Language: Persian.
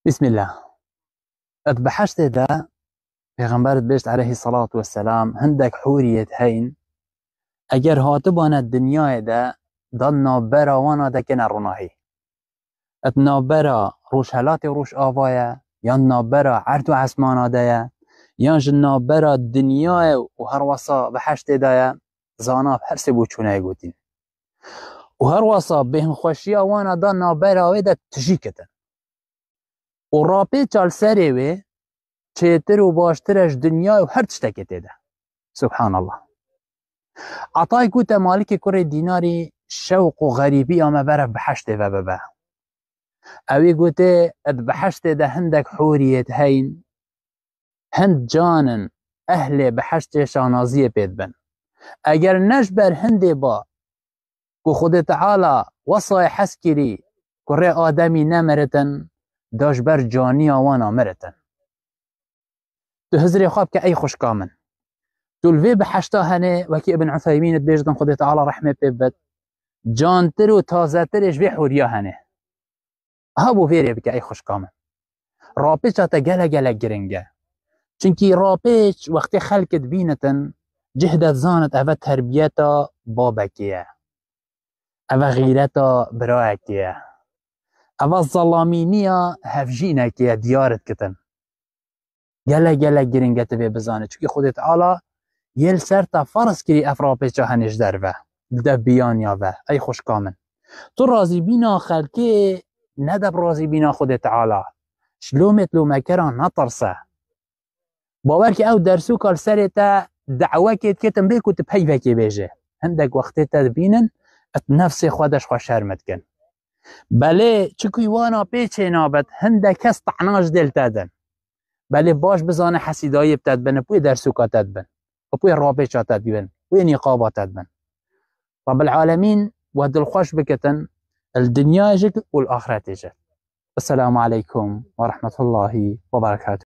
بسم الله. اتبحشت دا پیغمبرت بيشت عليه الصلاة والسلام هندك حوريت هين اگر هاتبان الدنيا دا دان نابرا وانا دا كنا روناهي ات نابرا روش هلات روش آوايا يان نابرا عرض و عسمانا دايا يان جن نابرا الدنيا و هر وصا بحشت دايا زاناب هر سبو چونه گوتين و هر وصا بهن خوشيا وانا دان نابرا ويدا تجيكتن و رابي چال سري وي چهتر و باشترش دنیا و هر تشتكي تيدا. سبحان الله. عطاي كوتا مالك كوري ديناري شوق و غريبي اما برف بحشت و ببا اوي كوتا اد بحشت دا هندك حوريت هين هند جانن اهل بحشت شانازية بيد بن اگر نجبر هندي با كو خود تعالى وصاي حسكري كوري آدمي نمرتن داشبر جاني وانا مرتن تو هزري خواب كأي خوش كامن تو الفي بحشتا هنه وكي ابن عثيمين بيجدن خد تعالى رحمه بيبت جان ترو تازه ترش في حوريا هنه هابو فيري بك أي خوش كامن رابيش تا جلا جلا جرنجه چونكي رابيش وقت خلقت بينتن جهدت زانت اوه تربيتا بابكيه اوه غيرتا براكيه اوه الظلامينية هفجينكيه ديارت كتن جلا جلا گرنگه تبه بزانه چونکه خود تعالی یل سر تا فرض کری افرا چه هنش دروه ده بیان یاوه ای خوش کامن تو راضی بینا خلقه ندب راضی بینا خود تعالی شلومت لو مکران نطرسه باور که او درسو کال سر تا دعوه کتن بیکو تپیوه که بیجه هندک وقتی تا بینن ات نفس خودش خوش شرمت کن بله چکوی وانا پیچه نابد هندک کس طعناش دل تدن بله باش بزانه حسیدایی بتد بن پوی درسوکاتت بن و پوی رابطاتت بن پوی نقاباتت بن رب العالمين ود الخوش بكتن الدنيا جك والآخرة جك. السلام عليكم ورحمة الله وبركاته.